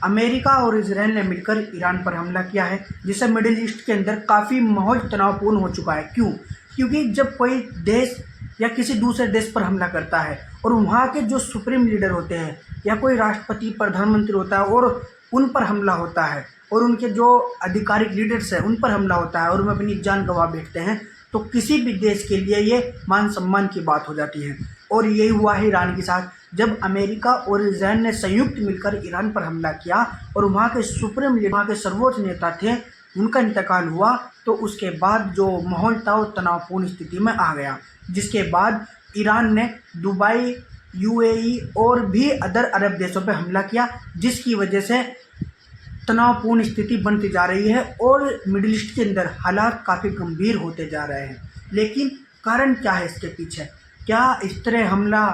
America और Israel ने मिलकर ईरान पर हमला किया है, जिससे मिडिल ईस्ट के अंदर काफ़ी माहौल तनावपूर्ण हो चुका है। क्यों? क्योंकि जब कोई देश या किसी दूसरे देश पर हमला करता है और वहाँ के जो सुप्रीम लीडर होते हैं या कोई राष्ट्रपति प्रधानमंत्री होता है और उन पर हमला होता है और उनके जो आधिकारिक लीडर्स हैं उन पर हमला होता है और वे अपनी जान गंवा बैठते हैं, तो किसी भी देश के लिए ये मान सम्मान की बात हो जाती है। और यही हुआ है ईरान के साथ, जब अमेरिका और इजराइल ने संयुक्त मिलकर ईरान पर हमला किया और वहाँ के सुप्रीम लीडर, वहाँ के सर्वोच्च नेता थे, उनका इंतकाल हुआ, तो उसके बाद जो माहौल था वो तनावपूर्ण स्थिति में आ गया, जिसके बाद ईरान ने दुबई, यूएई और भी अदर अरब देशों पर हमला किया, जिसकी वजह से तनावपूर्ण स्थिति बनती जा रही है और मिडिल ईस्ट के अंदर हालात काफ़ी गंभीर होते जा रहे हैं। लेकिन कारण क्या है इसके पीछे? क्या इस तरह हमला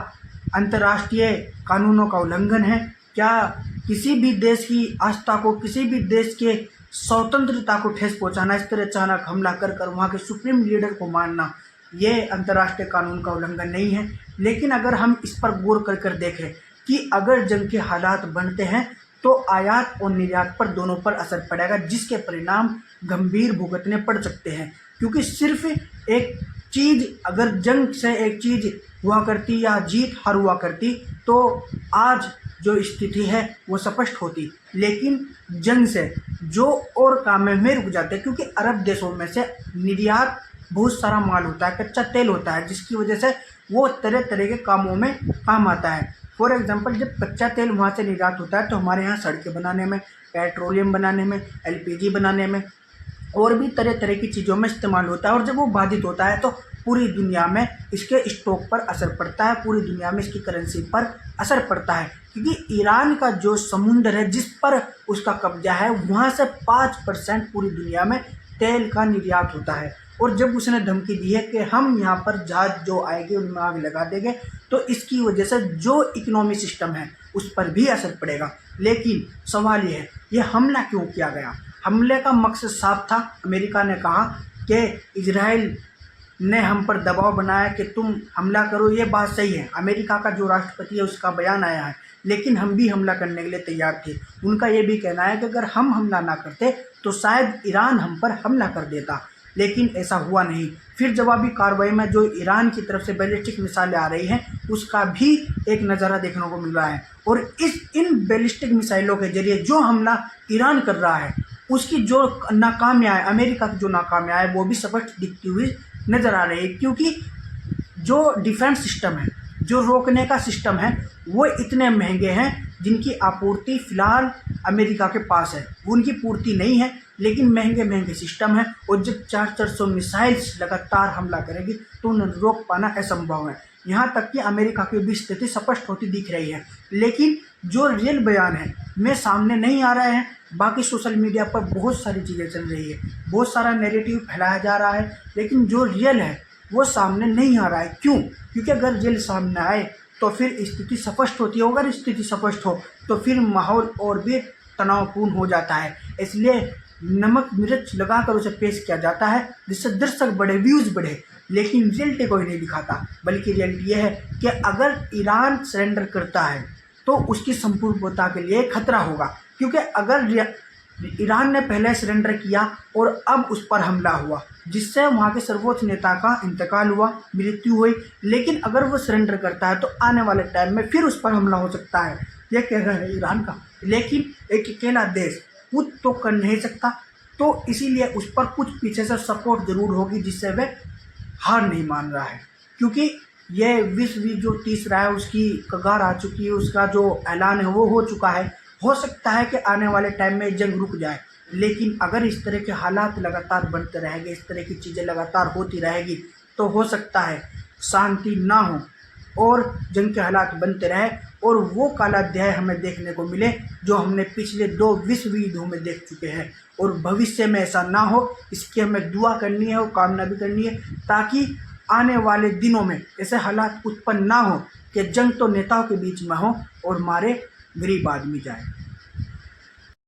अंतर्राष्ट्रीय कानूनों का उल्लंघन है? क्या किसी भी देश की आस्था को, किसी भी देश के स्वतंत्रता को ठेस पहुंचाना, इस तरह अचानक हमला कर वहाँ के सुप्रीम लीडर को मारना, ये अंतर्राष्ट्रीय कानून का उल्लंघन नहीं है। लेकिन अगर हम इस पर गौर कर देखें कि अगर जंग के हालात बनते हैं तो आयात और निर्यात पर दोनों पर असर पड़ेगा, जिसके परिणाम गंभीर भुगतने पड़ सकते हैं। क्योंकि सिर्फ एक चीज़, अगर जंग से एक चीज़ हुआ करती या जीत हार हुआ करती तो आज जो स्थिति है वो स्पष्ट होती, लेकिन जंग से जो और काम में रुक जाते हैं, क्योंकि अरब देशों में से निर्यात बहुत सारा माल होता है, कच्चा तेल होता है, जिसकी वजह से वो तरह तरह के कामों में काम आता है। फॉर एग्जांपल, जब कच्चा तेल वहाँ से निर्यात होता है तो हमारे यहाँ सड़कें बनाने में, पेट्रोलियम बनाने में, एलपीजी बनाने में और भी तरह तरह की चीज़ों में इस्तेमाल होता है। और जब वो बाधित होता है तो पूरी दुनिया में इसके स्टॉक पर असर पड़ता है, पूरी दुनिया में इसकी करेंसी पर असर पड़ता है। क्योंकि ईरान का जो समुंदर है जिस पर उसका कब्जा है, वहाँ से 5% पूरी दुनिया में तेल का निर्यात होता है। और जब उसने धमकी दी है कि हम यहाँ पर जहाज जो आएंगे उनमें आग लगा देंगे, तो इसकी वजह से जो इकोनॉमी सिस्टम है उस पर भी असर पड़ेगा। लेकिन सवाल ये है, ये हमला क्यों किया गया? हमले का मकसद साफ था। अमेरिका ने कहा कि इजराइल ने हम पर दबाव बनाया कि तुम हमला करो, ये बात सही है। अमेरिका का जो राष्ट्रपति है उसका बयान आया है, लेकिन हम भी हमला करने के लिए तैयार थे। उनका ये भी कहना है कि अगर हम हमला ना करते तो शायद ईरान हम पर हमला कर देता, लेकिन ऐसा हुआ नहीं। फिर जवाबी कार्रवाई में जो ईरान की तरफ से बैलिस्टिक मिसाइलें आ रही हैं उसका भी एक नज़ारा देखने को मिल रहा है। और इन बैलिस्टिक मिसाइलों के जरिए जो हमला ईरान कर रहा है उसकी जो नाकामियाँ है, अमेरिका की जो नाकामियाँ है, वो भी स्पष्ट दिखती हुई नज़र आ रही है। क्योंकि जो डिफेंस सिस्टम है, जो रोकने का सिस्टम है, वो इतने महंगे हैं जिनकी आपूर्ति फ़िलहाल अमेरिका के पास है। उनकी पूर्ति नहीं है, लेकिन महंगे महंगे सिस्टम है। और जब 400 मिसाइल्स लगातार हमला करेगी तो उन्हें रोक पाना असंभव है। यहाँ तक कि अमेरिका की भी स्थिति स्पष्ट होती दिख रही है। लेकिन जो रियल बयान है में सामने नहीं आ रहे हैं। बाकी सोशल मीडिया पर बहुत सारी चीज़ें चल रही है, बहुत सारा नैरेटिव फैलाया जा रहा है, लेकिन जो रियल है वो सामने नहीं आ रहा है। क्यों? क्योंकि अगर रियल सामने आए तो फिर स्थिति स्पष्ट होती है। अगर स्थिति स्पष्ट हो तो फिर माहौल और भी तनावपूर्ण हो जाता है। इसलिए नमक मिर्च लगाकर उसे पेश किया जाता है जिससे दर्शक बढ़े, व्यूज़ बढ़े, लेकिन रियलिटी कोई नहीं दिखाता। बल्कि रियलिटी ये है कि अगर ईरान सरेंडर करता है तो उसकी संपूर्णता के लिए खतरा होगा। क्योंकि अगर ईरान ने पहले सरेंडर किया और अब उस पर हमला हुआ, जिससे वहाँ के सर्वोच्च नेता का इंतकाल हुआ, मृत्यु हुई, लेकिन अगर वो सरेंडर करता है तो आने वाले टाइम में फिर उस पर हमला हो सकता है, ये कह रहा है ईरान का। लेकिन एक अकेला देश खुद तो कर नहीं सकता, तो इसीलिए उस पर कुछ पीछे से सपोर्ट जरूर होगी जिससे वह हार नहीं मान रहा है। क्योंकि ये विश्व युद्ध जो तीसरा है उसकी कगार आ चुकी है, उसका जो ऐलान है वो हो चुका है। हो सकता है कि आने वाले टाइम में जंग रुक जाए, लेकिन अगर इस तरह के हालात लगातार बनते रहेंगे, इस तरह की चीज़ें लगातार होती रहेगी, तो हो सकता है शांति ना हो और जंग के हालात बनते रहे और वो काला अध्याय हमें देखने को मिले जो हमने पिछले 2 विश्व युद्धों में देख चुके हैं। और भविष्य में ऐसा ना हो, इसकी हमें दुआ करनी है और कामना भी करनी है, ताकि आने वाले दिनों में ऐसे हालात उत्पन्न ना हो कि जंग तो नेताओं के बीच में हो और मारे गरीब आदमी जाए।